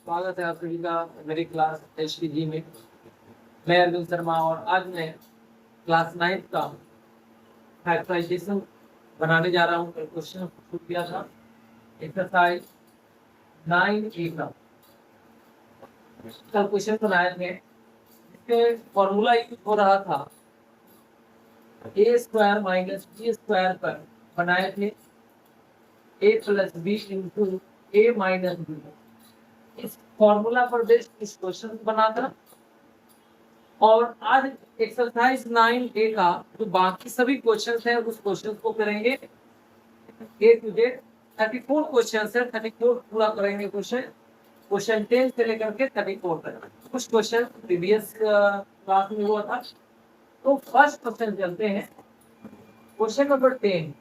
स्वागत है आप सभी का मेरी क्लास HTG में। मैं अरविंद शर्मा और आज मैं क्लास 9 का फैक्टराइजेशन बनाने जा रहा हूँ। क्वेश्चन शुरू किया था एक्सरसाइज 9A का कल क्वेश्चन बनाए थे। इसके फॉर्मूला यूज हो रहा था a² माइनस b² पर बनाए थे a plus b into a minus b. इस फॉर्मूला पर बेस्ड इस क्वेश्चन बना था और आज एक्सरसाइज 9A का जो बाकी सभी क्वेश्चन हैं उस क्वेश्चन को करेंगे A to Z। 34 क्वेश्चन है, 34 पूरा करेंगे। क्वेश्चन 10 से लेकर के 34 तक। कुछ क्वेश्चन प्रीवियस क्लास में हुआ था। तो फर्स्ट क्वेश्चन चलते हैं। क्वेश्चन नंबर 10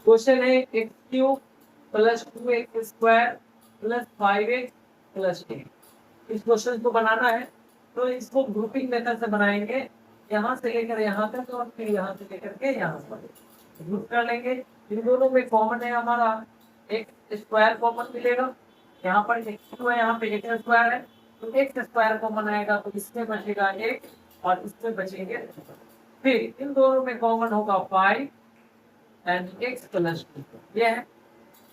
क्वेश्चन है x³ plus 2x² plus 5x plus 10। इस क्वेश्चन को बनाना है तो इसको ग्रुपिंग मेथड से बनाएंगे, यहाँ से लेकर यहाँ तक और फिर यहाँ से लेकर के यहाँ पर ग्रुप कर लेंगे। इन दोनों में कॉमन है हमारा x² कॉमन मिलेगा। यहाँ पर x2 है, यहाँ पे x² है तो x² कॉमन आएगा तो इसमें बचेगा x और इसमें बचेंगे। फिर इन दोनों में कॉमन होगा 5 एंड x प्लस 2 ये है।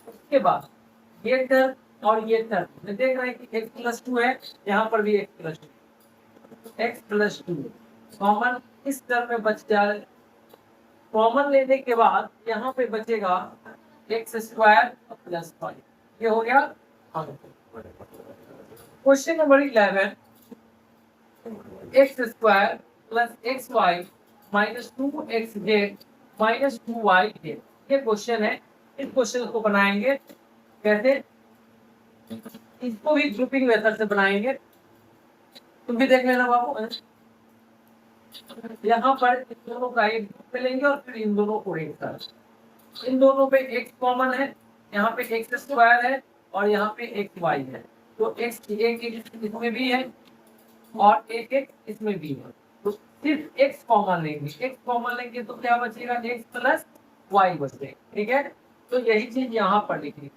उसके बाद ये टर्म और ये टर्म में देख रहे हैं कि x प्लस 2 है, यहाँ पर भी x plus 2, x plus 2 common इस टर्म में बच जाए। कॉमन लेने के बाद यहाँ पे बचेगा x² प्लस 5। ये हो गया। Question number 11 x² plus xy minus 2xz minus 2yz। ये क्वेश्चन है। इस क्वेश्चन को बनाएंगे कैसे? इसको भी ग्रुपिंग मेथड से बनाएंगे। तुम भी देख लेना बाबू। यहाँ पर इन दोनों का एक ग्रुप लेंगे और फिर इन दोनों को एक साथ। इन दोनों पे x कॉमन है, यहाँ पे x² है और यहाँ पे xy है तो x एक इसमें भी है और एक इसमें भी है तो सिर्फ x कॉमन लेंगे। x कॉमन लेंगे तो क्या बचेगा? x प्लस y बचेगा। ठीक है, तो यही चीज यहाँ पर लिखी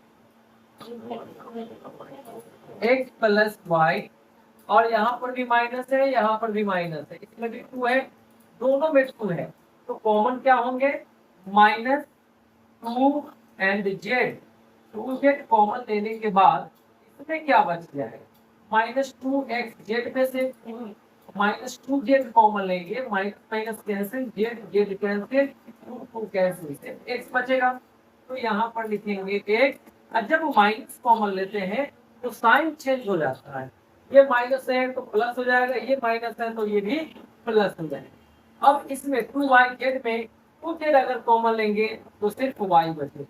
x प्लस y और यहाँ पर भी माइनस है, यहाँ पर भी माइनस है, इसमें भी 2 है, दोनों में 2 है तो कॉमन क्या होंगे? Minus 2 and z। 2z common लेने के बाद इसमें क्या बच जाएगा? माइनस 2x में से माइनस 2z कॉमन लेंगे, minus cancel, z cancel, 2 cancel से x बचेगा तो यहाँ पर लिखेंगे x। और जब माइनस कॉमन लेते हैं तो साइन चेंज हो जाता है। ये माइनस है तो प्लस हो जाएगा, ये माइनस है तो ये भी प्लस हो जाएगा। अब इसमें 2yz में 2z अगर कॉमन लेंगे तो सिर्फ y बचे।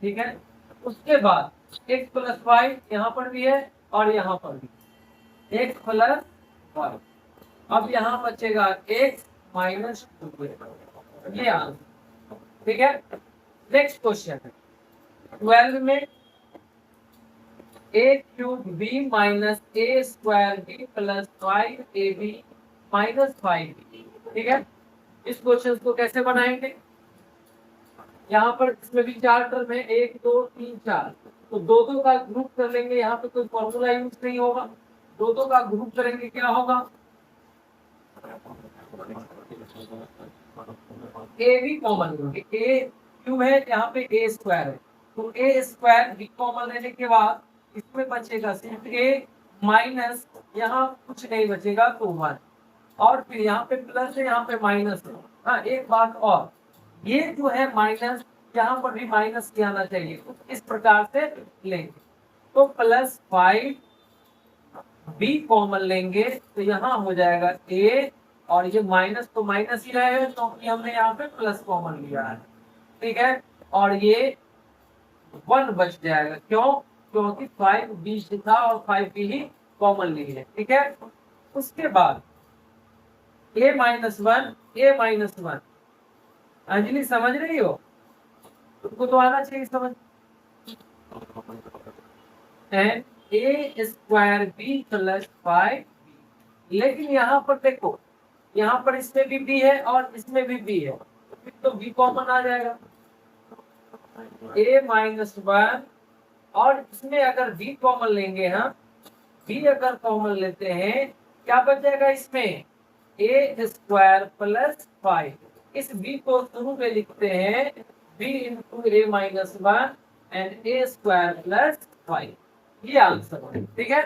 ठीक है, उसके बाद x प्लस y यहाँ पर भी है और यहाँ पर भी x प्लस y। अब यहाँ बचेगा x माइनस 2 ये आंसर। ठीक है, नेक्स्ट क्वेश्चन है 12 में a³ minus a² plus 5ab minus 5b। ठीक है, इस क्वेश्चन को कैसे बनाएंगे? यहाँ पर इसमें भी 4 टर्म है, 1 2 3 4 तो दो का ग्रुप कर लेंगे। यहाँ पे कोई फॉर्मूला यूज नहीं होगा, दो का ग्रुप करेंगे क्या होगा? a भी कॉमन लेंगे, a क्यों है यहाँ पे a² है तो a² भी कॉमन लेने के बाद इसमें बचेगा सिर्फ a माइनस, यहाँ कुछ नहीं बचेगा तो 1 और फिर यहाँ पे प्लस है, यहाँ पे माइनस है। हाँ, एक बात और, ये जो है माइनस, यहाँ पर भी माइनस की आना चाहिए तो इस प्रकार से लेंगे तो प्लस 5 b कॉमन लेंगे तो यहाँ हो जाएगा a और ये माइनस तो माइनस ही रहेगा क्योंकि हमने यहाँ पे प्लस कॉमन लिया है। ठीक है, और ये 1 बच जाएगा। क्यों? क्योंकि 5b था और 5b ही कॉमन ली है। ठीक है, उसके बाद a माइनस 1 अंजलि समझ रही हो? तुमको तो आना चाहिए समझ। And a² b plus 5b। लेकिन यहाँ पर देखो, यहाँ पर इसमें भी b है और इसमें भी b है तो b कॉमन आ जाएगा। a माइनस 1 और इसमें अगर b कॉमन लेंगे हम, b अगर कॉमन लेते हैं क्या बचेगा इसमें, a स्क्वायर प्लस 5। इस b को शुरू में लिखते हैं b into a minus 1 and a square plus 5। ये आंसर है, ठीक है,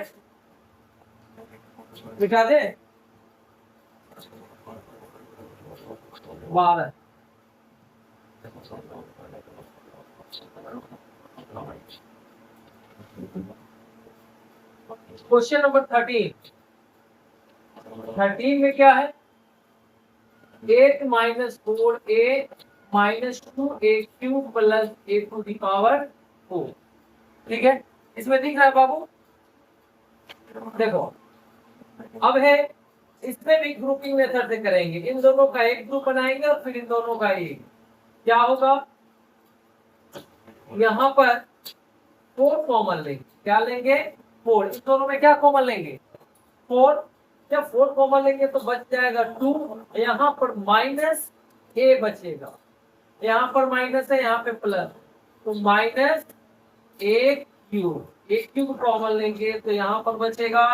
बिठा दे 12। क्वेश्चन नंबर 13 में क्या है, 8 minus 4a minus 2a cube plus a to the power 4। ठीक है, इसमें दिख रहा है बाबू, देखो अब है, इसमें भी ग्रुपिंग मेथड से करेंगे, इन दोनों का एक ग्रुप बनाएंगे और फिर इन दोनों का एक। क्या होगा, यहाँ पर 4 कॉमन लेंगे, क्या लेंगे 4, इन दोनों में क्या कॉमन लेंगे 4। जब 4 कॉमन लेंगे तो बच जाएगा 2, यहाँ पर माइनस a बचेगा, यहाँ पर माइनस है यहाँ पे प्लस, तो माइनस a क्यूब कॉमन लेंगे तो यहाँ पर बचेगा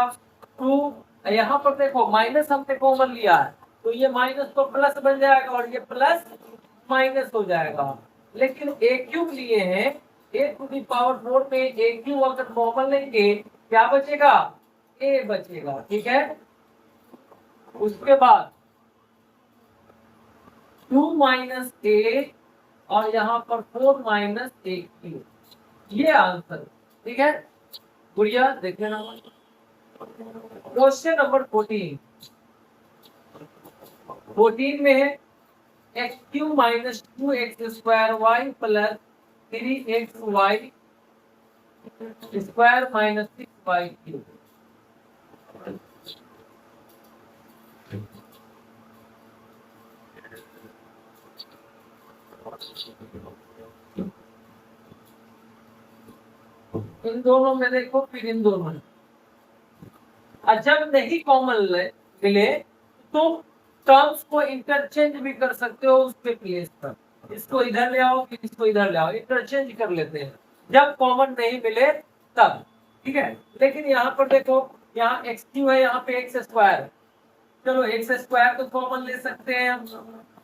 2। यहाँ पर देखो माइनस हमने कॉमन लिया है तो ये माइनस तो प्लस बन जाएगा और ये प्लस माइनस हो जाएगा, लेकिन a क्यूब लिए हैं, a टू दी पावर 4 में a क्यूब अगर कॉमन लेंगे क्या बचेगा, a बचेगा। ठीक है, उसके बाद 2 माइनस a और यहाँ पर 4 माइनस a क्यूब, ये आंसर। ठीक है, गुड़िया देख लेना। क्वेश्चन नंबर 14 में है x cube minus 2x square y plus 3x y square minus 6y cube. इन दोनों में देखो, फिर इन दोनों में जब नहीं कॉमन मिले तो टर्म्स को इंटरचेंज भी कर सकते हो उसके प्लेस पर, इसको इधर ले आओ फिर इसको इधर ले आओ, इंटरचेंज कर लेते हैं जब कॉमन नहीं मिले तब। ठीक है, लेकिन यहाँ पर देखो, यहाँ एक्स क्यू है, यहाँ पे एक्स स्क्वायर, चलो एक्स स्क्वायर तो कॉमन ले सकते हैं हम,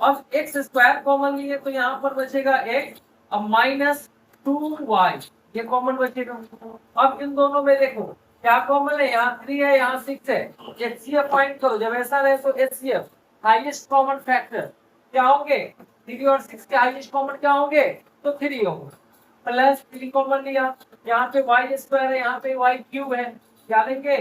अब एक्स स्क्वायर कॉमन लिए तो यहाँ पर बचेगा एक्स, अब माइनस 2y ये कॉमन बचेगा। अब इन दोनों में देखो क्या कॉमन है, यहाँ 3 है यहाँ 6 है, एचसीएफ फाइंड करो, जब ऐसा रहे तो एचसीएफ हाईएस्ट कॉमन फैक्टर क्या होंगे, 3 और 6 के हाईएस्ट कॉमन क्या होंगे, तो 3 होंगे, प्लस 3 कॉमन लिया, यहाँ पे वाई स्क्वायर है यहाँ पे वाई क्यूब है, क्या लेंगे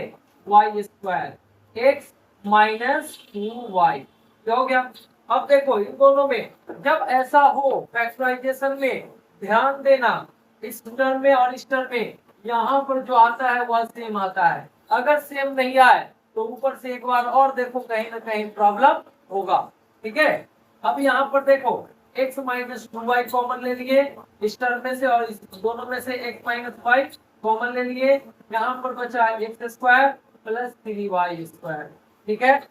Y square x minus 2y, क्या हो गया। अब देखो इन दोनों में जब ऐसा हो फैक्टराइजेशन में ध्यान देना, इस टर्म में और इस टर्म में यहाँ पर जो आता है वह सेम आता है, अगर सेम नहीं आए तो ऊपर से एक बार और देखो, कहीं ना कहीं प्रॉब्लम होगा। ठीक है, अब यहाँ पर देखो x माइनस 2y कॉमन ले लिए इस टर्म में से और इस दोनों में से x माइनस 5 कॉमन ले लिए, यहाँ पर बचा x square plus 3y square. ठीक है,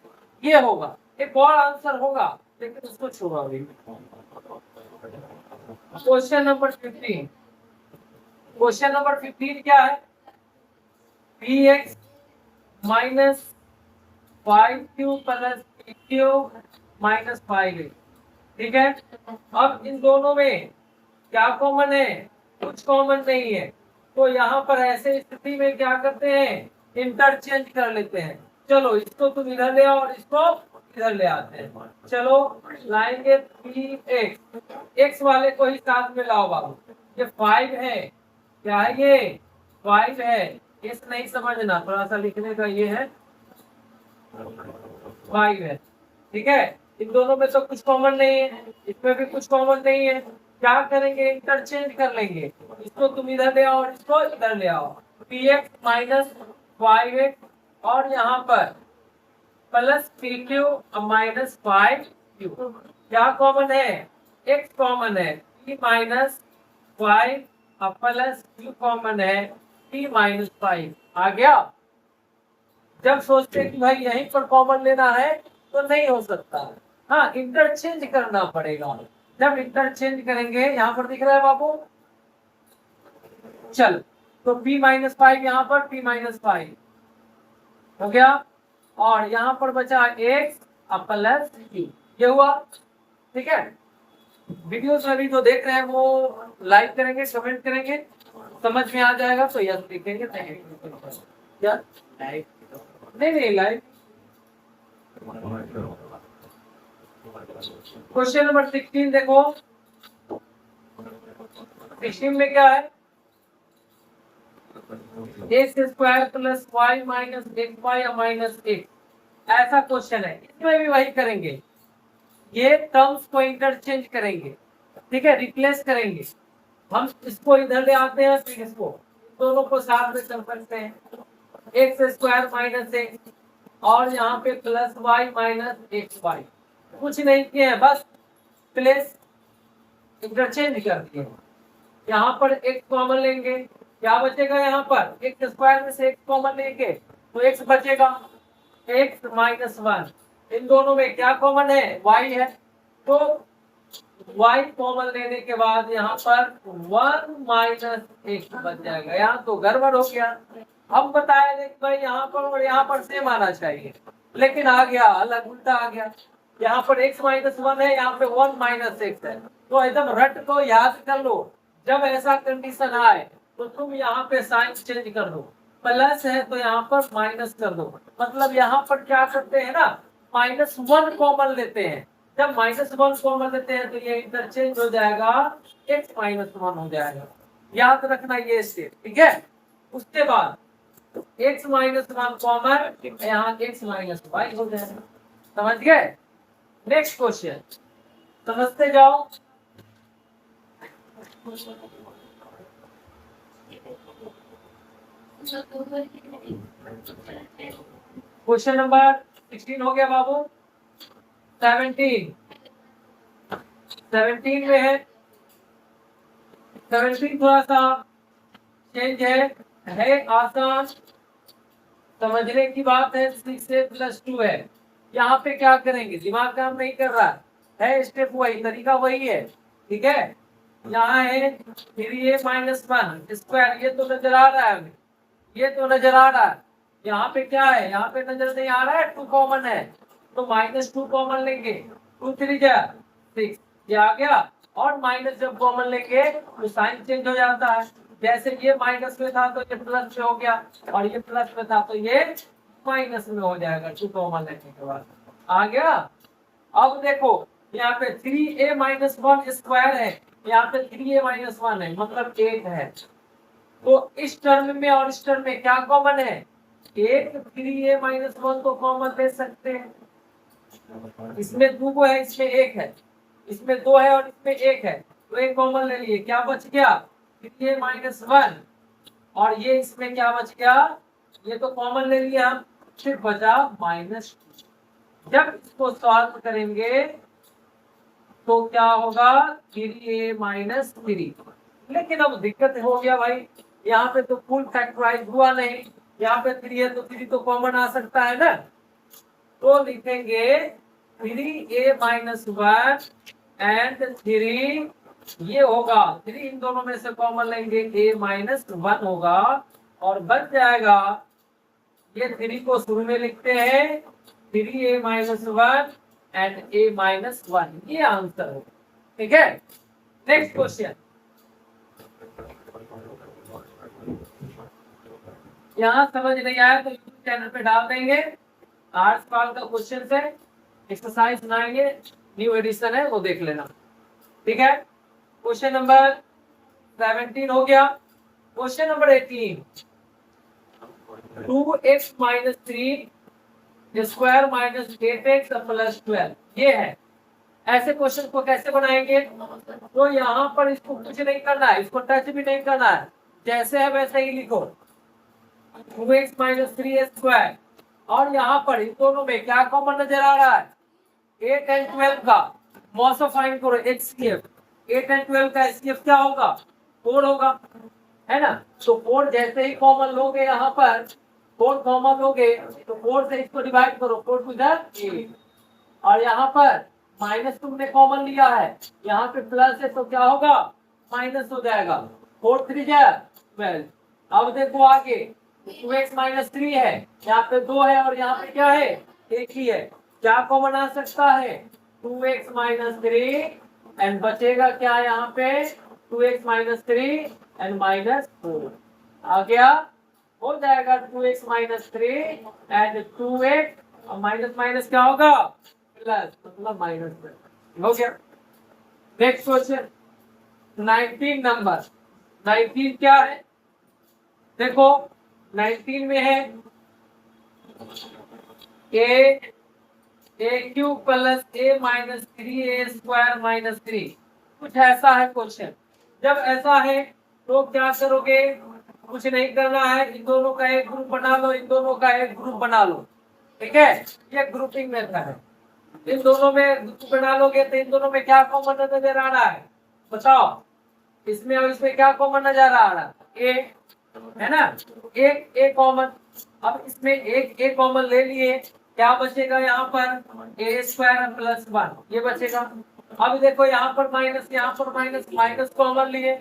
ये होगा, एक और आंसर होगा लेकिन उसको छोड़ो अभी। क्वेश्चन नंबर 15, क्वेश्चन नंबर 15 क्या है, px minus 5q plus q minus 5x। ठीक है, अब इन दोनों में क्या कॉमन है, कुछ कॉमन नहीं है, तो यहाँ पर ऐसे स्थिति में क्या करते हैं, इंटरचेंज कर लेते हैं। चलो इसको तुम इधर ले आओ और इसको इधर ले आते हैं, चलो लाएंगे 3x, x वाले को ही साथ में लाओ बाबू, ये 5 है, क्या है ये 5 है, इस नहीं समझना, थोड़ा सा लिखने का ये है 5 है। ठीक है, इन दोनों में तो कुछ कॉमन नहीं है, इसमें भी कुछ कॉमन नहीं है, क्या करेंगे इंटरचेंज कर लेंगे, इसको तुम इधर ले आओ और इसको इधर ले आओ, px माइनस 5x और यहाँ पर प्लस pq माइनस 5q, क्या कॉमन है, x कॉमन है, p minus 5 plus q common है, p माइनस 5 आ गया। जब सोचते कि भाई यहीं पर कॉमन लेना है तो नहीं हो सकता, हाँ इंटरचेंज करना पड़ेगा, जब इंटरचेंज करेंगे यहाँ पर दिख रहा है बाबू, चल तो p-5 यहाँ पर p-5 हो गया, और यहाँ पर बचा x प्लस q, ये हुआ। ठीक है, वीडियो अभी जो देख रहे हैं वो लाइक करेंगे, कमेंट करेंगे, समझ में आ जाएगा तो यस लिखेंगे, क्या नहीं लाइक। क्वेश्चन नंबर 16 देखो, 16 में क्या है, x² plus y minus xy minus x, ऐसा क्वेश्चन है। इसमें भी वही करेंगे, ये टर्म्स को इंटरचेंज करेंगे, ठीक है, रिप्लेस करेंगे। हम इसको इधर ले आते हैं, फिर इसको दोनों को साथ में कर सकते हैं, x² माइनस x और यहाँ पे प्लस y माइनस xy, कुछ नहीं किए हैं, बस प्लेस इंटरचेंज कर दिए। यहाँ पर x कॉमन लेंगे, क्या बचेगा, यहाँ पर x² में से x कॉमन लेंगे तो x बचेगा, x माइनस 1, इन दोनों में क्या कॉमन है, y है, तो y कॉमन लेने के बाद यहाँ पर 1 माइनस x बच जाएगा। यहाँ तो गड़बड़ हो गया, हम बताए देख भाई यहाँ पर और यहाँ पर सेम आना चाहिए, लेकिन आ गया अलग, उल्टा आ गया। यहाँ पर x माइनस 1 है, यहाँ पे 1 माइनस x है, तो एकदम रट को याद कर लो। जब ऐसा कंडीशन आए तो तुम यहाँ पे साइन चेंज कर दो, प्लस है तो यहाँ पर माइनस कर दो, मतलब यहाँ पर क्या करते हैं ना, -1 कॉमन लेते हैं। जब -1 कॉमन लेते हैं तो ये इंटरचेंज हो जाएगा, x -1 हो जाएगा, याद रखना ये स्टेप, ठीक है। उसके बाद x -1 कॉमन, यहाँ x -y हो जाएगा, समझ गए। नेक्स्ट क्वेश्चन समझते जाओ। क्वेश्चन नंबर 16 हो गया बाबू। 17 में है, 17 थोड़ा सा चेंज है आसान, समझने की बात है। 6a + 2 है, यहाँ पे क्या करेंगे, दिमाग काम नहीं कर रहा है, स्टेप वही, तरीका वही है, ठीक है। यहाँ है 3a - 1 स्क्वायर, ये तो नजर आ रहा है, ये तो नजर आ रहा है। यहाँ पे क्या है, यहाँ पे नजर नहीं आ रहा है, 2 कॉमन है तो -2 कॉमन लेंगे, 2 3 जा 6, ये आ गया। और माइनस जब कॉमन लेंगे तो साइन चेंज हो जाता है, जैसे ये माइनस में था तो ये प्लस में हो गया, और ये प्लस में था तो ये माइनस में हो जाएगा, 2 कॉमन लेने के बाद आ गया। अब देखो यहाँ पे 3a - 1 स्क्वायर है, यहाँ पे 3a - 1 है, मतलब 8 है। तो इस टर्म में और इस टर्म में क्या कॉमन है, 8, 3a - 1 को कॉमन ले सकते हैं। इसमें 2 है, इसमें 1 है, इसमें 2 है और इसमें 1 है, तो एक कॉमन ले लिए, क्या बच गया, 3a - 1, और ये इसमें क्या बच गया, ये तो कॉमन ले लिया हम, सिर्फ बचा -2। जब इसको सॉल्व करेंगे तो क्या होगा, 3a - 3। लेकिन अब दिक्कत हो गया भाई, यहाँ पे तो फुल फैक्टराइज हुआ नहीं, यहाँ पे 3 है तो 3 तो कॉमन आ सकता है ना, तो लिखेंगे 3a - 1 एंड 3, ये होगा 3, इन दोनों में से कॉमन लेंगे, a - 1 होगा, और बच जाएगा, ये 3 को शुरू में लिखते हैं, 3a - 1 एंड a - 1, ये आंसर है, ठीक है। नेक्स्ट क्वेश्चन, यहाँ समझ नहीं आया तो यूट्यूब चैनल पे डाल देंगे, आर्ट्स पाल का क्वेश्चन है, एक्सरसाइज 9 न्यू एडिशन है, वो देख लेना, ठीक है। क्वेश्चन नंबर 17 हो गया। Question number 18, 2x - 3 square - 8x + 12, ये है। ऐसे क्वेश्चन को कैसे बनाएंगे, तो यहाँ पर इसको कुछ नहीं करना है, इसको टच भी नहीं करना है, जैसे है वैसे ही लिखो, 2x - 3 स्क्वायर, और यहाँ पर इन दोनों में क्या कॉमन नजर आ रहा है, 8 एंड 12 का मॉस फाइंड करो, HCF 8 एंड 12 का HCF क्या होगा, 4 होगा, है ना। तो 4 जैसे ही कॉमन लोगे, यहाँ पर 4 कॉमन लोगे तो 4 से इसको डिवाइड करो, 4 टू इधर 8, और यहाँ पर माइनस तुमने कॉमन लिया है, यहाँ पे प्लस है तो क्या होगा, माइनस हो जाएगा, 4 3 जा 12, अब देखो आगे 2x माइनस 3 है, यहाँ पे 2 है और यहाँ पे क्या है, एक ही है। क्या कॉमन आ सकता है, 2x माइनस 3 एंड बचेगा क्या यहाँ पे, 2x माइनस 3 एंड माइनस 4 आ गया, हो जाएगा 2x माइनस 3 एंड 2x और माइनस माइनस क्या होगा, प्लस, मतलब माइनस हो गया। नेक्स्ट क्वेश्चन 19 नंबर, 19 क्या है, देखो 19 में है ए क्यूब प्लस ए माइनस 3 a² माइनस 3, कुछ ऐसा है क्वेश्चन। जब ऐसा है तो क्या करोगे, कुछ नहीं करना है, इन दोनों का एक ग्रुप बना लो, इन दोनों का एक ग्रुप बना लो, ठीक है, ये ग्रुपिंग मेथड है। इन दोनों में ग्रुप बना लोगे तो इन दोनों में क्या कॉमन नजर आ रहा है, बताओ, इसमें और इसमें क्या कॉमन नजर आ रहा है, ए है ना, एक ए कॉमन। अब इसमें एक ए कॉमन ले लिए, क्या बचेगा यहाँ पर, a² प्लस 1 ये बचेगा। अब देखो यहाँ पर माइनस, यहाँ पर माइनस, माइनस कॉमन लिए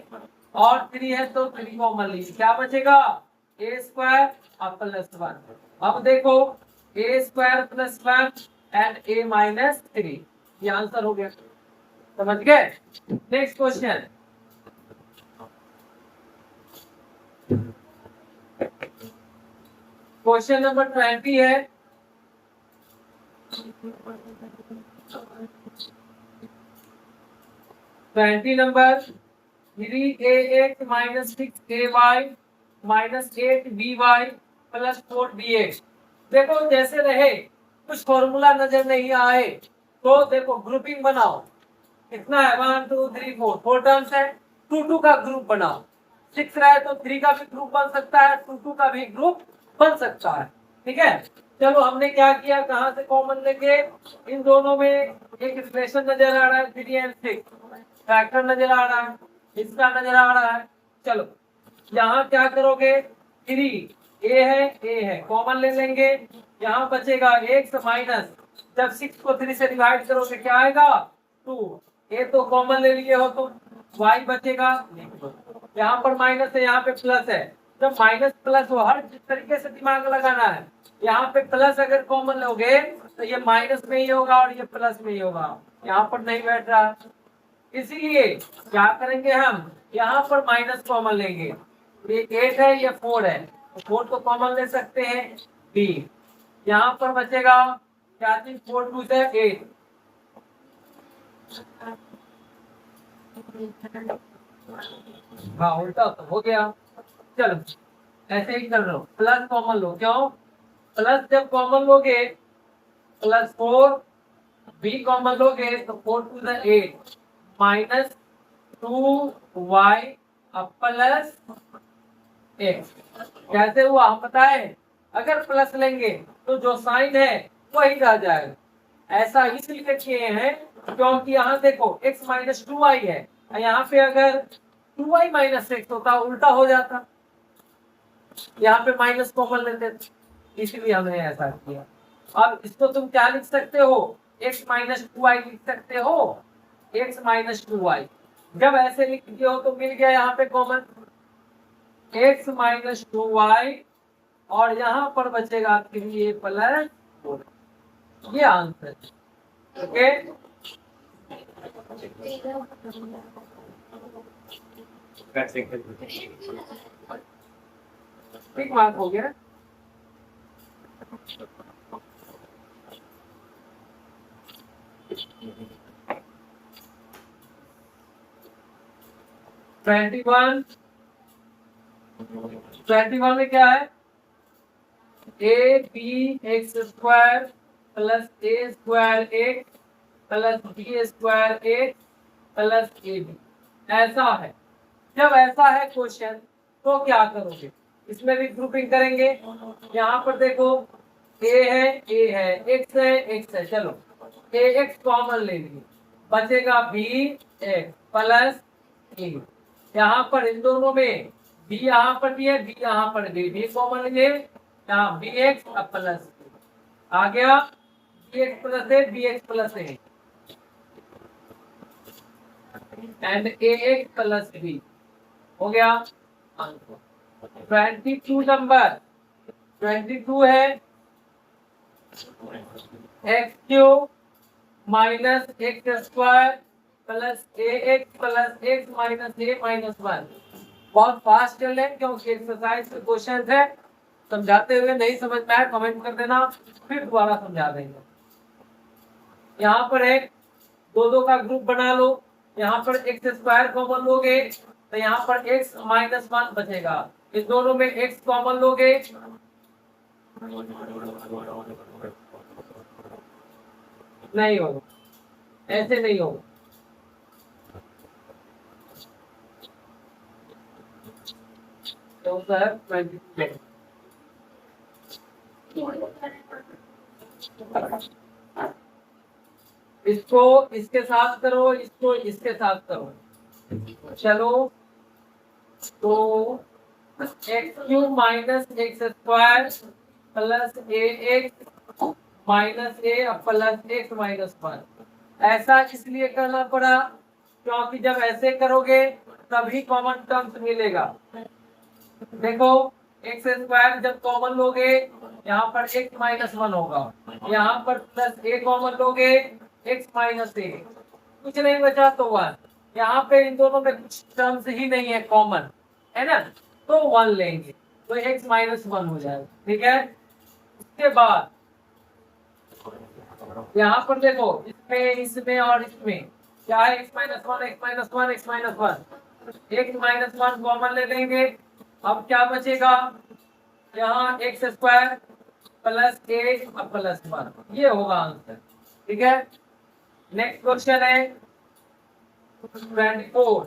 और 3 है तो 3 कॉमन लिए, क्या बचेगा, a² प्लस 1। अब देखो a² plus 1 and a minus 3, ये आंसर हो गया, समझ गए। नेक्स्ट क्वेश्चन क्वेश्चन नंबर 20 है, number 3ax minus 6ay minus 8by plus 4dx। देखो जैसे रहे, कुछ फॉर्मूला नजर नहीं आए तो देखो ग्रुपिंग बनाओ, कितना है 1 2 3 4 टर्म्स है, 2 2 का ग्रुप बनाओ, 6 रहा है तो 3 का भी ग्रुप बन सकता है, 2 2 का भी ग्रुप बन सकता है, ठीक है। चलो हमने क्या किया, कहां से कॉमन लेके, इन दोनों में एक रिलेशन नजर आ रहा है 3 एंड 6, फैक्टर नजर आ रहा है, इसका नजर आ रहा है। चलो यहाँ क्या करोगे, 3 ए है कॉमन ले लेंगे, यहाँ बचेगा x माइनस, जब 6 को 3 से डिवाइड करोगे क्या आएगा 2, ए तो कॉमन ले लिए हो तो y बचेगा, यहाँ पर माइनस है यहाँ पे प्लस है, जब माइनस प्लस हो हर तरीके से दिमाग लगाना है, यहाँ पे प्लस अगर कॉमन लोगे तो ये माइनस में ही होगा और ये प्लस में ही होगा, यहाँ पर नहीं बैठ रहा, इसीलिए क्या करेंगे हम, यहाँ पर माइनस कॉमन लेंगे, ये 8 है ये 4 है, तो 4 को कॉमन ले सकते हैं b, यहाँ पर बचेगा क्या चीज, 4 2 से 8, हाँ उल्टा तो हो गया। चलो ऐसे ही कर लो, प्लस कॉमन लो, क्यों, प्लस जब कॉमन लोगे प्लस 4, बी कॉमन लोगे तो 4 2 से 8 माइनस 2y प्लस x, कैसे हुआ हम बताएं, अगर प्लस लेंगे तो जो साइन है वही रह जाएगा, ऐसा इसलिए किए हैं क्योंकि यहाँ देखो x माइनस 2y है, यहाँ पे अगर 2y माइनस x होता उल्टा हो जाता, यहाँ पे माइनस कॉमन लेते थे, इसलिए हमने ऐसा किया। अब इसको तुम क्या लिख सकते हो, x माइनस 2y लिख सकते हो, x माइनस 2y, जब ऐसे लिख दिए हो तो मिल गया यहाँ पे कॉमन x माइनस 2y और यहाँ पर बचेगा 3a प्लस 4, ये आंसर, ओके। ठीक मार्क हो गया। ट्वेंटी वन में क्या है, a b x square plus a square x plus b square x plus a b, ऐसा है। जब ऐसा है क्वेश्चन तो क्या करोगे, इसमें भी ग्रुपिंग करेंगे, यहाँ पर देखो ए है एक्स है, चलो ए एक्स कॉमन ले लीजिए, बचेगा बी एक्स प्लस ए, यहाँ पर इन दोनों में बी यहाँ पर भी है बी यहाँ पर भी कॉमन लीजिए, यहाँ बी एक्स प्लस आ गया, b x plus a b x plus a and a x plus b, हो गया आंसर। 22 नंबर 22 है x cube minus x square plus a x plus x minus a minus 1। बहुत fast चल रहे हैं क्योंकि एक्सरसाइज के क्वेश्चन है। समझाते हुए नहीं समझ में आए कमेंट कर देना, फिर दोबारा समझा देंगे। यहाँ पर एक दो दो का ग्रुप बना लो। यहाँ पर एक्स स्क्वायर कॉमन लोगे तो यहाँ पर एक्स माइनस 1 बचेगा। इन दोनों में एक्स कॉमन लोगे नहीं होगा, ऐसे नहीं होगा। तो सर इसको इसके साथ करो, इसको इसके साथ करो। चलो तो x cube minus x square plus a x minus a plus x minus 1। ऐसा इसलिए करना पड़ा क्योंकि जब ऐसे करोगे तभी कॉमन टर्म्स मिलेगा। देखो एक्स स्क्वायर जब कॉमन लोगे यहाँ पर एक्स माइनस 1 होगा, यहाँ पर प्लस ए कॉमन लोगे एक्स माइनस ए, कुछ नहीं बचा तो 1। यहाँ पे इन दोनों में कुछ टर्म्स ही नहीं है कॉमन, है ना, तो 1 लेंगे तो एक्स माइनस 1 हो जाएगा। ठीक है, उसके बाद यहाँ पर देखो इसमें इसमें और इसमें क्या है, x minus 1 x minus 1 x minus 1, x minus 1 common ले लेंगे। अब क्या बचेगा, यहाँ एक्स स्क्वायर प्लस ए प्लस 1, ये होगा आंसर। ठीक है, नेक्स्ट क्वेश्चन है 24।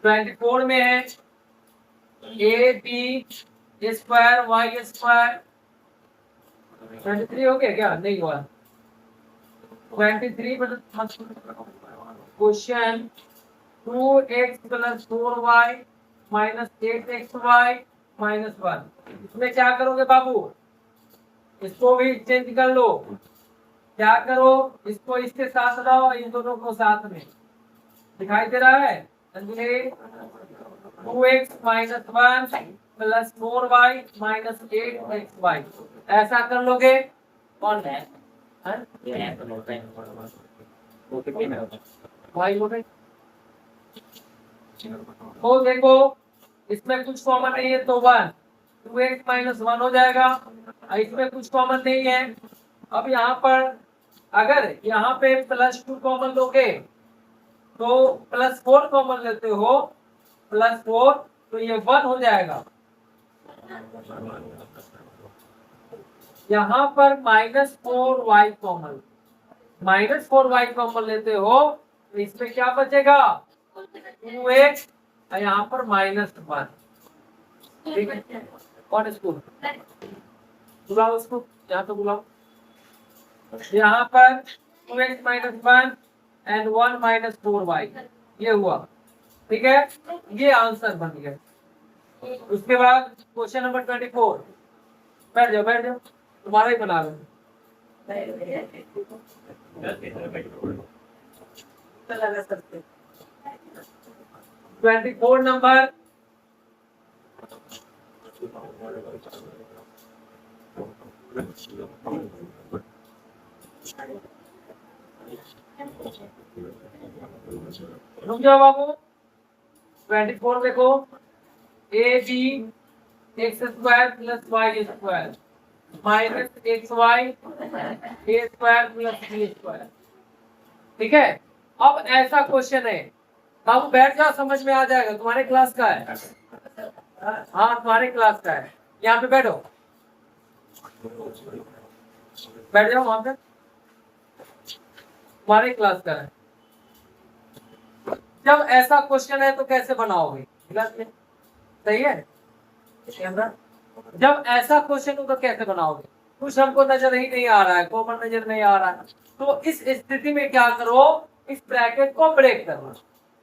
24 में है a b square y square. 23 हो गया क्या, नहीं हुआ 23। Question 2x plus 4y minus 8xy minus 1। इसमें क्या करोगे बाबू, इसको भी चेंज कर लो। क्या करो, इसको इसके साथ लाओ, इन दोनों को साथ में। दिखाई दे रहा है, 2x minus 1 plus 4y minus 8xy। ऐसा कर लोगे, कौन है भाई बोले। तो देखो इसमें कुछ कॉमन नहीं है तो 1, 2x माइनस 1 हो जाएगा। इसमें कुछ कॉमन नहीं है। अब यहाँ पर अगर यहाँ पे प्लस 2 कॉमन लोगे तो प्लस 4 कॉमन लेते हो, प्लस 4 तो ये 1 हो जाएगा। यहाँ पर minus 4y common, minus 4y common लेते हो तो इसमें क्या बचेगा, 2x, यहाँ पर माइनस 1। ठीक है, कौन स्कूल बुलाओ उसको, यहाँ पे बुलाओ। यहाँ पर 2x minus 1 and 1 minus 4y, ये हुआ। ठीक है, ये आंसर बन गया। उसके बाद क्वेश्चन नंबर 24। बैठ जाओ बैठ जाओ, तुम्हारा ही बना लो। 24 नंबर रुक जाओ बाबू। 24 देखो, a b x square plus y square minus x y a square plus b square. ठीक है, अब ऐसा क्वेश्चन है, बाबू बैठ जाओ, समझ में आ जाएगा। तुम्हारे क्लास का है, हाँ तुम्हारे क्लास का है। यहाँ पे बैठो, बैठ जाओ वहां पे, तुम्हारे क्लास का है। जब ऐसा क्वेश्चन है तो कैसे बनाओगे, सही है। जब ऐसा क्वेश्चन हो तो कैसे बनाओगे, कुछ हमको नजर ही नहीं आ रहा है, कॉमन नजर नहीं आ रहा है, तो इस स्थिति में क्या करो, इस ब्रैकेट को ब्रेक करो,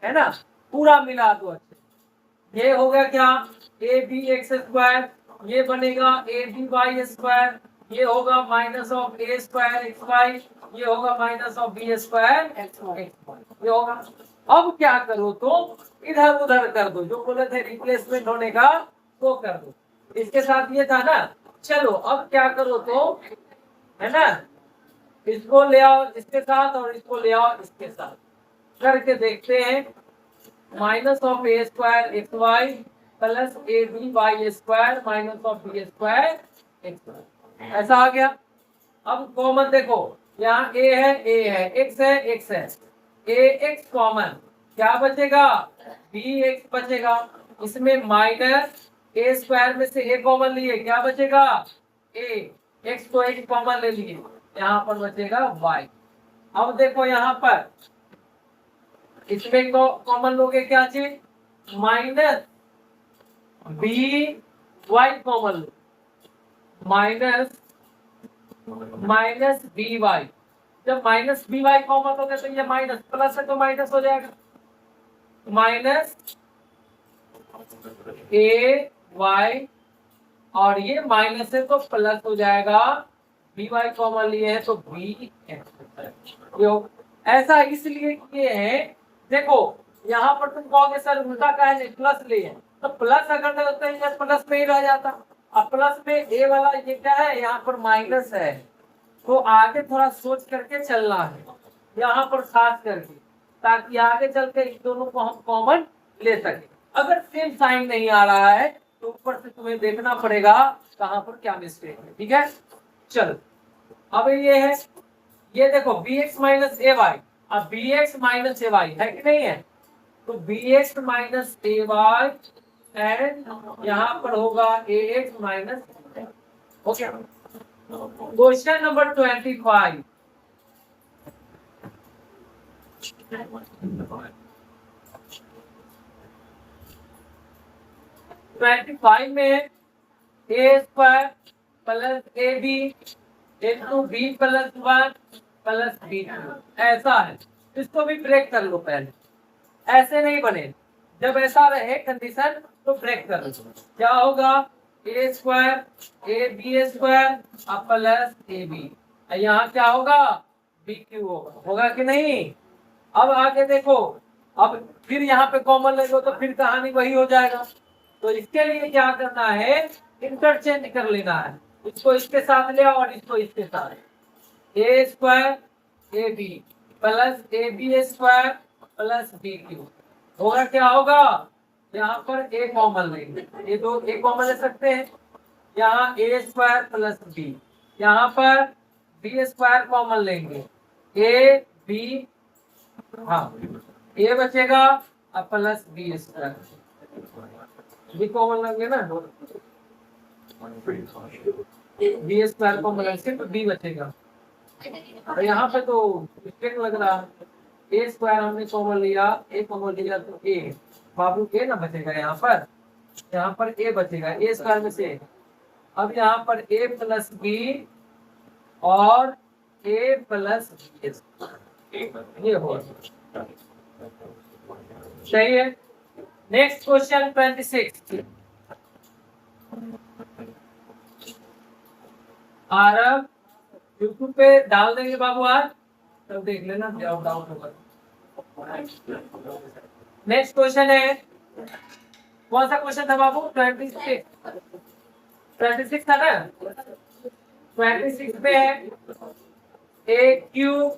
है ना, पूरा मिला दो अच्छे। ये हो गया क्या, ए बी एक्स स्क्वायर, ये बनेगा ए बी वाई स्क्वायर, ये होगा minus of a square x y, ये होगा minus of b square x y, ये होगा। अब क्या करो तो इधर उधर कर दो, जो बोले थे रिप्लेसमेंट होने का वो कर दो। इसके साथ ये था ना, चलो अब क्या करो तो, है ना, इसको ले आओ इसके साथ और इसको ले आओ इसके साथ, करके देखते हैं। Minus of a square x y plus a b y square minus of b square x y, ऐसा आ गया। अब कॉमन देखो, यहाँ ए है एक्स है, ए एक्स कॉमन, क्या बचेगा, बी एक्स बचेगा। इसमें माइनस ए स्क्वायर में से ए कॉमन लिए, क्या बचेगा, ए एक्स को एक कॉमन ले लिए, यहाँ पर बचेगा वाई। अब देखो यहाँ पर इसमें कॉमन लोगे क्या चीज, माइनस बी वाई कॉमन लो, माइनस बी वाई। जब माइनस बी वाई कॉमन हो गया तो ये माइनस प्लस है तो माइनस हो जाएगा, माइनस ए वाई, और ये माइनस है तो प्लस हो जाएगा, बी वाई कॉमन लिए है तो बी एक्स। ऐसा इसलिए किए हैं, देखो यहाँ पर तुम कहोगे सर उल्टा का है प्लस लिए, तो प्लस अगर लगता है ये प्लस में ही रह जाता, अब प्लस में ए वाला ये क्या है, यहाँ पर माइनस है, तो आगे थोड़ा सोच करके चलना है यहाँ पर खास करके, ताकि आगे चल के इन दोनों को हम कॉमन ले सके। अगर सेम साइन नहीं आ रहा है तो ऊपर से तुम्हें देखना पड़ेगा कहाँ पर क्या मिस्टेक है, ठीक है। चलो अब ये है, ये देखो b x minus a y, अब b x minus a y है कि नहीं है, तो b x minus a y and यहाँ पर होगा a x minus, okay. Question number 25, में a square plus a b into b plus 1 plus b, ऐसा है। इसको भी ब्रेक कर लो पहले, ऐसे नहीं बने, जब ऐसा रहे कंडीशन तो ब्रेक कर लो। क्या होगा, a square a b square plus a b, यहाँ क्या होगा, बी क्यू होगा कि नहीं। अब आगे देखो, अब फिर यहाँ पे कॉमन ले लो तो फिर कहानी वही हो जाएगा, तो इसके लिए क्या करना है, इंटरचेंज कर लेना है, इसको इसके साथ ले और इसको इसके साथ, a square a b plus a b square plus b q होगा, क्या होगा, यहाँ पर ए कॉमन लेंगे, ये दो ए कॉमन ले सकते हैं, यहाँ ए स्क्वायर प्लस बी, यहाँ पर बी स्क्वायर कॉमन लेंगे, ए बी, हाँ ए बचेगा और plus b square, b common लेंगे ना, बी स्क्वायर कॉमन लेंगे सिर्फ बी बचेगा, और यहाँ पे तो मिस्टेक लग रहा है, ए स्क्वायर हमने कॉमन लिया, ए कॉमन लिया तो ए, बाबू ए ना बचेगा, यहाँ पर ए बचेगा, ए स्क्वायर में से। अब यहाँ पर ए प्लस बी और ए प्लस ये हो सही है। नेक्स्ट क्वेश्चन 26, आरब यूट्यूब पे डाल देंगे बाबू आज, तब देख लेना जब डाउट होगा। नेक्स्ट क्वेश्चन है, कौन सा क्वेश्चन था बाबू, 26 था ना, 26 में है a q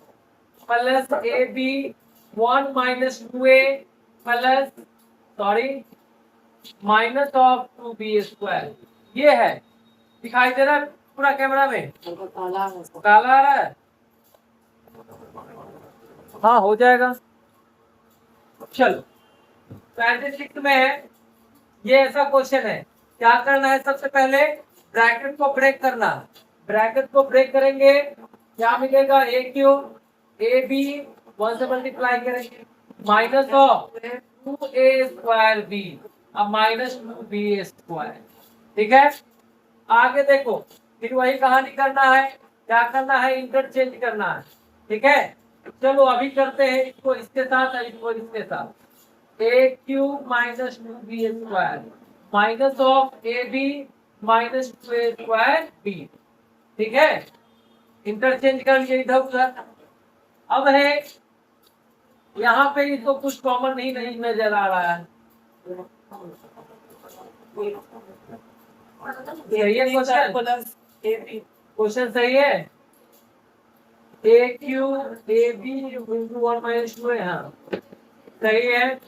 plus a b 1 minus 2a plus minus of 2b square, ये है, दिखाई दे रहा है पूरा कैमरा में, काला आ रहा है, हाँ हो जाएगा। चलो 26 में है, ये ऐसा क्वेश्चन है, क्या करना है, सबसे पहले ब्रैकेट को ब्रेक करना, ब्रैकेट को ब्रेक करेंगे क्या मिलेगा, ए क्यू ए बी 1 से मल्टीप्लाई करेंगे minus of 2a square b, अब माइनस 2b स्क्वायर, ठीक है। आगे देखो फिर वही कहानी करना है, क्या करना है, इंटरचेंज करना है, ठीक है। चलो अभी करते हैं इसको इसके साथ और इसको इसके साथ, a q minus 2b square minus of a b minus 2a square b, ठीक है। इंटरचेंज कर लिए इधर उधर। अब है यहाँ पे इसको कुछ कॉमन नहीं नजर आ रहा है। सही है क्वेश्चन सही है। A Q A b into 1 - 2 है, हाँ सही है।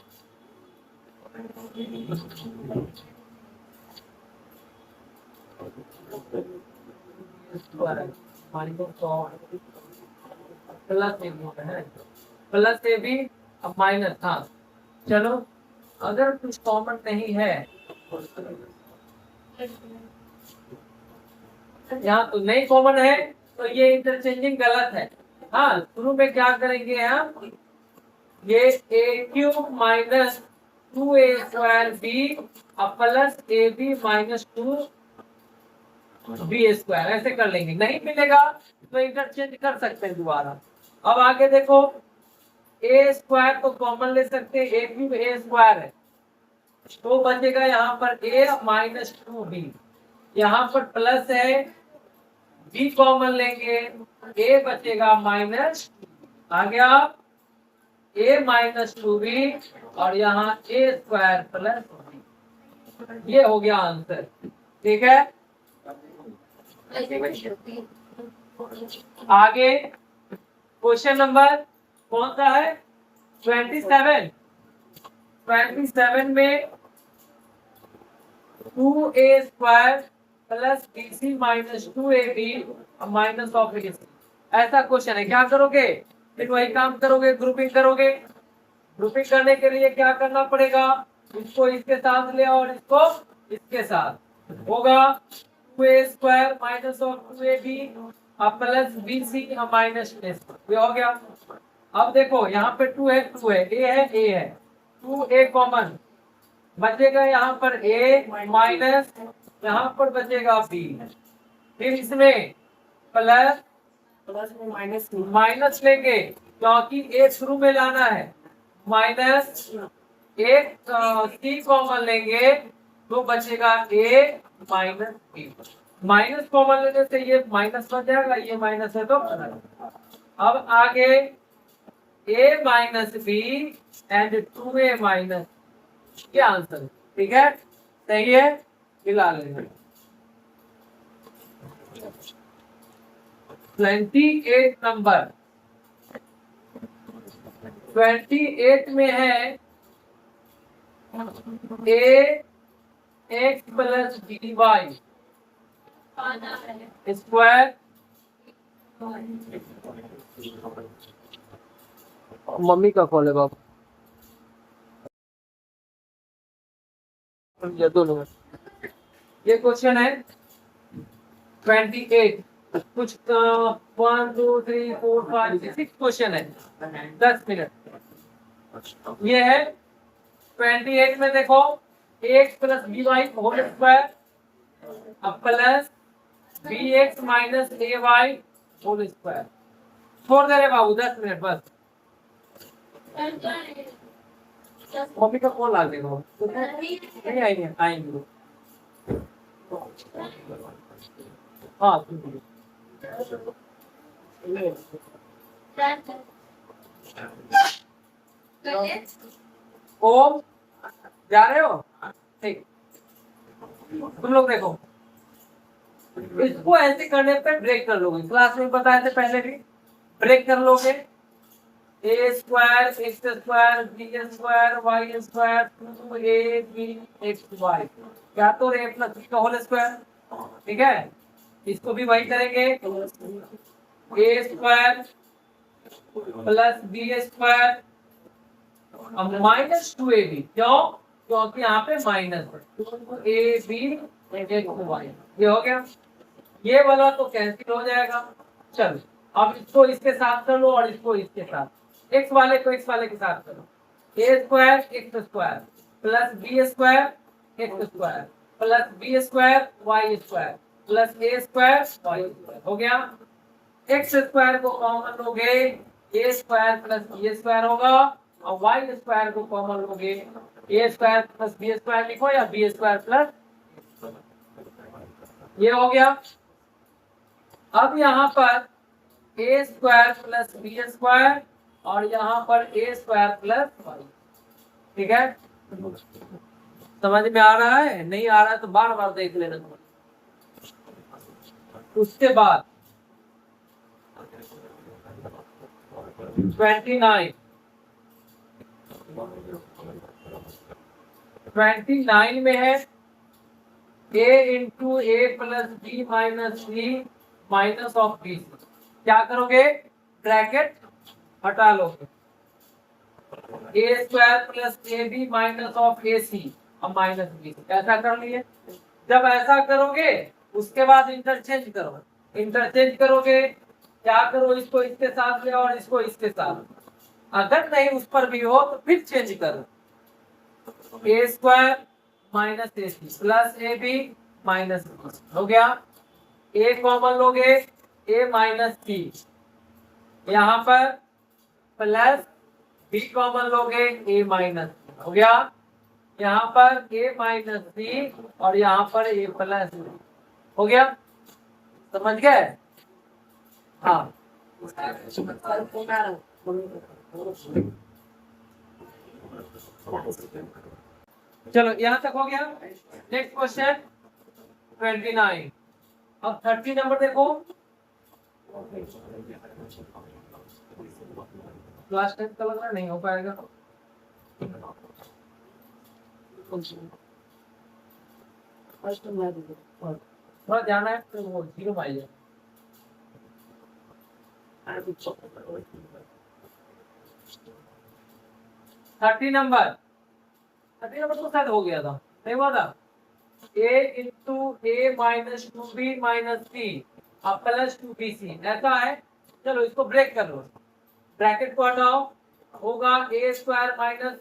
प्लस ए बी अब माइनस, हाँ चलो अगर कुछ कॉमन नहीं है यहाँ तो नहीं कॉमन है तो ये इंटरचेंजिंग गलत है। हाँ शुरू में क्या करेंगे हम, ये a cube minus 2a² b plus a b minus 2b² ऐसे कर लेंगे। नहीं मिलेगा तो इंटरचेंज कर सकते हैं दोबारा। अब आगे देखो, a² को कॉमन ले सकते हैं, a क्यूब a² है तो बचेगा यहाँ पर a माइनस 2b, यहाँ पर प्लस है, b कॉमन लेंगे, a बचेगा माइनस, आ गया a माइनस 2b और यहाँ a² प्लस b। ये हो गया आंसर, ठीक है। आगे क्वेश्चन नंबर कौन सा है, 27। 27 में 2a² plus bc minus 2ab minus of ac, ऐसा क्वेश्चन है। क्या करोगे, फिर वही काम करोगे, ग्रुपिंग करोगे। ग्रुपिंग करने के लिए क्या करना पड़ेगा, इसको इसके साथ ले और इसको इसके साथ, होगा 2a² minus of 2ab plus bc minus ac, ये हो गया। अब देखो यहाँ पे 2 है, 2 है, a है 2a कॉमन बचेगा, यहाँ पर a माइनस, यहाँ पर बचेगा b, फिर इसमें प्लस माइनस लेंगे क्योंकि a शुरू में लाना है, माइनस एक c कॉमन लेंगे तो बचेगा a minus b। Minus common लेने से ये माइनस बच जाएगा, ये माइनस है तो। अब आगे a minus b and 2a minus, ये आंसर, ठीक है सही है, मिला लेंगे। 28 नंबर, 28 में है a x plus b y square, mummy का कॉल है बाबू, दोनों में। ये क्वेश्चन है 28, कुछ 1 2 3 4 5 6 क्वेश्चन है, 10 मिनट। ये है 28 में देखो x plus b y whole square plus b x minus a y whole square. छोड़ दे रहे बाबू 10 मिनट बस, मम्मी का कॉल आ देगा, नहीं आएंगे, आएंगे हाँ। ओम जा रहे हो, ठीक। तुम लोग देखो इसको ऐसे करने पे ब्रेक कर लोगे, क्लास में बताए थे पहले भी, ब्रेक कर लोगे a square x square b square y square 2ab xy, क्या तो a प्लस b का होल स्क्वायर, ठीक है। इसको भी वही करेंगे, a square plus b square minus 2ab, क्यों, क्योंकि यहाँ पे माइनस ab xy, ये हो गया। ये वाला तो कैंसिल हो जाएगा। चलो अब इसको इसके साथ कर लो और इसको इसके साथ, x वाले को x वाले के साथ करो, a square x square plus b square x square plus b square y square plus a square y square, हो गया। x स्क्वायर को कॉमन लोगे a square plus b square होगा और y स्क्वायर को कॉमन लोगे a square plus b square लिखो या b स्क्वायर प्लस, ये हो गया। अब यहाँ पर a square plus b square और यहाँ पर ए स्क्वायर प्लस वाई। ठीक है, समझ में आ रहा है? नहीं आ रहा है तो बार बार देख लेना। उसके बाद 29 में है a into a plus b minus c minus of b. क्या करोगे? ब्रैकेट हटा लोगे, a square plus a b minus of a c और माइनस बी। ऐसा कर लिए। जब ऐसा करोगे उसके बाद इंटरचेंज करो। इंटरचेंज करोगे, क्या करो, इसको इसके साथ ले और इसको इसके साथ। अगर नहीं उस पर भी हो तो फिर चेंज करो। A square minus a c plus a b minus b हो गया। ए कॉमन लोगे, ए माइनस सी, यहाँ पर प्लस बी कॉमन लोगे, ए माइनस हो गया। यहाँ पर ए माइनस सी और यहाँ पर ए प्लस हो गया। समझ गए? हाँ, चलो यहाँ तक हो गया। Next question 29। अब 30 नंबर देखो। क्लास 10 का लग रहा नहीं हो पाएगा। थोड़ा ध्यान है तो वो 0 आ जाए। 30 नंबर तो शायद हो गया था, नहीं हुआ था? a into a minus 2b minus c plus 2bc ऐसा है। चलो इसको ब्रेक कर लो, ब्रैकेट को हटाओ, होगा a square minus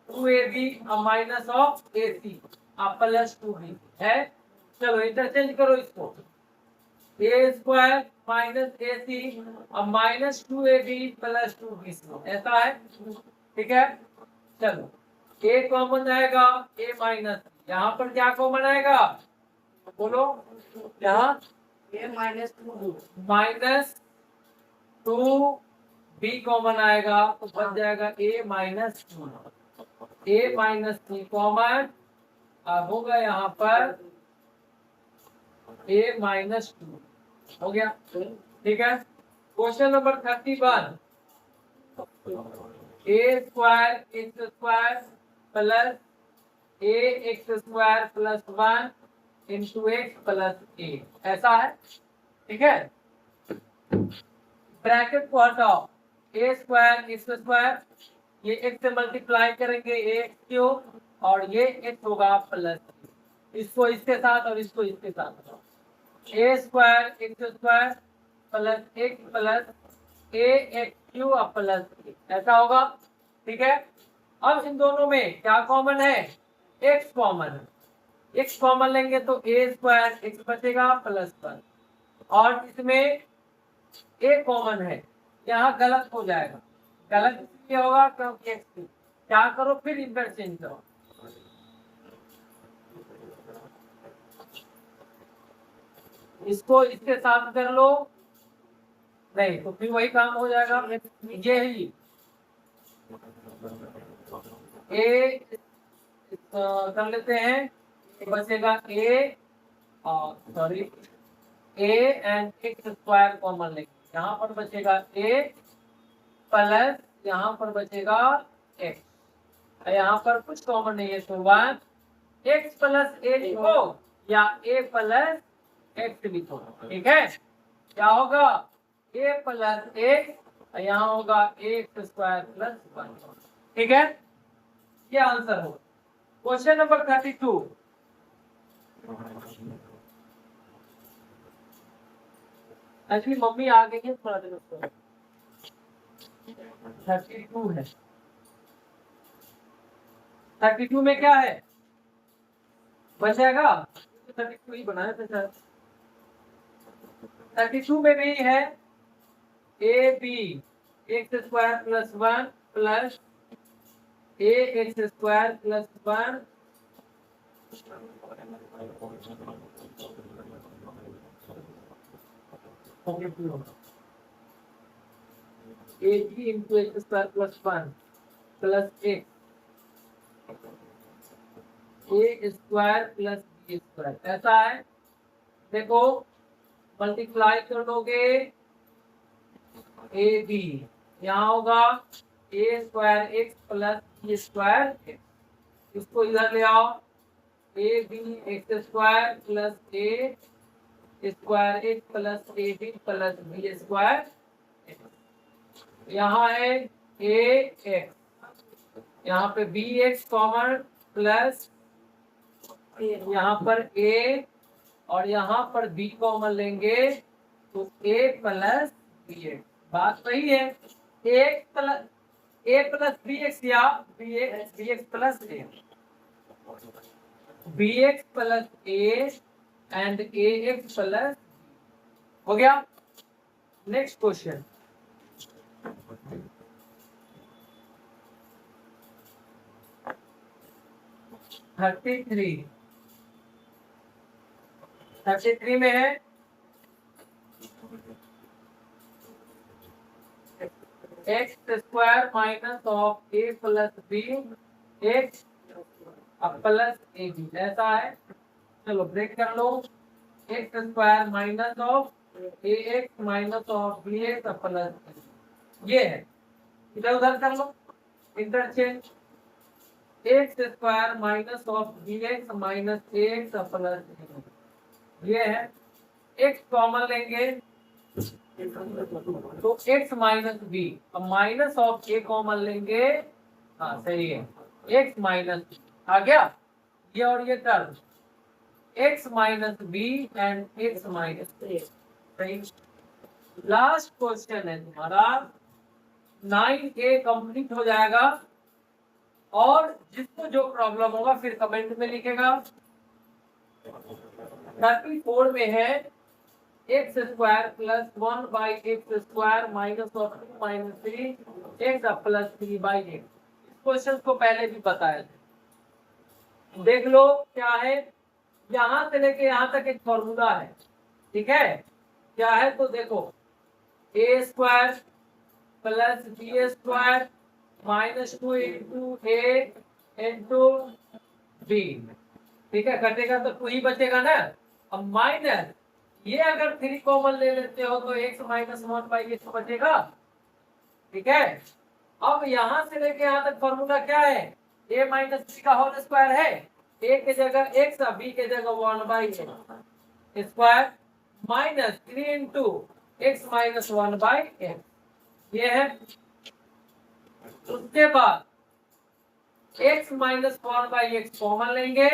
2ab minus of a c plus 2b है। चलो इंटरचेंज करो इसको, ए स्क्वायर माइनस ए सी और माइनस 2ab प्लस 2bc ऐसा है। ठीक है, चलो ए कॉमन आएगा, ए माइनस, यहाँ पर क्या कॉमन आएगा बोलो? यहाँ ए माइनस 2 बी कॉमन आएगा तो बच जाएगा ए माइनस 2। ए माइनस 3 कॉमन अब होगा यहाँ पर ए माइनस 2 हो गया। ठीक है, question number 31। A square x square plus a x square plus 1 into x plus a ऐसा है। ठीक है, ब्रैकेट को हटाओ, ए स्क्वायर एक्स स्क्वायर, ये एक्स से मल्टीप्लाई करेंगे ए एक्स क्यूब और ये एक्स होगा प्लस, इसको इसके साथ और इसको इसके साथ। A square x square plus x plus a x cube plus ऐसा होगा। ठीक है, अब इन दोनों में क्या कॉमन है? एक्स कॉमन है। एक्स कॉमन लेंगे तो ए स्क्वायर एक्स बचेगा प्लस 1 और इसमें ए कॉमन है, यहाँ गलत हो जाएगा। गलत इसलिए होगा क्योंकि एक्स, क्या करो फिर इंटरचेंज करो। इसको इसके साथ कर लो, नहीं तो फिर वही काम हो जाएगा। ये ही ए कर लेते हैं, बचेगा ए और sorry A and x square common लेंगे, यहाँ पर बचेगा ए प्लस यहाँ पर बचेगा एक्स, यहाँ पर कुछ कॉमन नहीं है तो 1 एक्स प्लस ए लिखो या ए प्लस एक्स लिखो। ठीक है, क्या होगा? ए प्लस एक्स, यहाँ होगा एक्स स्क्वायर प्लस 1। ठीक है, ये आंसर हो। Question number 32। एक्चुअली मम्मी आ गई है, थोड़ा देर उसको 32 है। 32 में क्या है? बच जाएगा 32 ही बनाया था सर। 32 में भी है a b x square plus 1 plus a x square plus 1 हो गया। A b into x square plus 1 plus a square plus b square, ऐसा है। देखो मल्टीप्लाई कर दोगे ए बी, यहाँ होगा a square x plus b square x, इसको इधर ले आओ, a b x square plus a square x plus a b plus b square, यहाँ है ए एक्स, यहाँ पे बी एक्स कॉमन प्लस यहाँ पर ए और यहाँ पर बी कॉमन लेंगे तो ए प्लस बी एक्स, बात सही है। ए प्लस बी एक्स या b x plus a, b x plus a and a x plus, हो गया। नेक्स्ट क्वेश्चन, थर्टी थ्री में है x square minus of a plus b x plus a b, ऐसा है। चलो break कर लो, x square minus of a x minus of b x plus, ये है। इधर उधर कर लो, interchange, x square minus of b x minus A x plus, ये है। एक्स कॉमन लेंगे तो x माइनस बी, अब माइनस ऑफ ए कॉमन लेंगे, हाँ सही है, x माइनस आ गया, ये और ये term x minus b and x minus a, सही। लास्ट क्वेश्चन है तुम्हारा 9A कंप्लीट हो जाएगा, और जिसको जो प्रॉब्लम होगा फिर कमेंट में लिखेगा। 34 में है x square plus 1 by x square minus of 2 minus 3 x plus 3 by x. इस क्वेश्चन को पहले भी बताया था, देख लो क्या है। यहां से लेके यहां तक एक फॉर्मूला है, ठीक है, क्या है तो देखो, a square plus b square minus 2 into a into b, ठीक है, कटेगा तो 2 ही बचेगा ना। अब माइनस ये अगर 3 कॉमन ले लेते हो तो x माइनस 1 बाई एक्स बचेगा, ठीक है। अब यहां से लेके यहां तक फॉर्मूला क्या है, a माइनस बी का होल स्क्वायर है, a के जगह x और b के जगह 1 by x square minus 3 into x minus 1 by x, ये है। उसके बाद x minus 1 by x common लेंगे,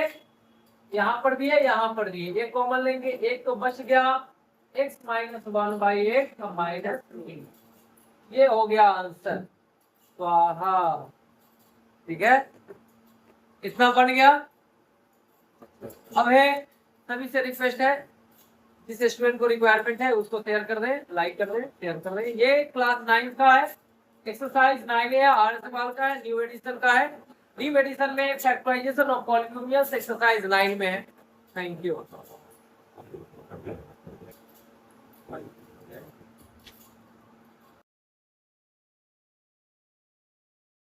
यहाँ पर भी है यहाँ पर भी है, एक कॉमन लेंगे, एक तो बच गया, x minus 1 by x minus 3, ये हो गया आंसर, स्वाहा, ठीक है, इतना बन गया। अब है सभी से रिक्वेस्ट है, जिस स्टूडेंट को रिक्वायरमेंट है उसको शेयर कर दें, लाइक कर दें, शेयर कर दें। ये क्लास 9 का है, एक्सरसाइज 9A आर सवाल का है, न्यू एडिशन का है। न्यू एडिशन में फैक्टराइजेशन ऑफ पॉलिनोमियल्स एक्सरसाइज 9 में है। Thank you.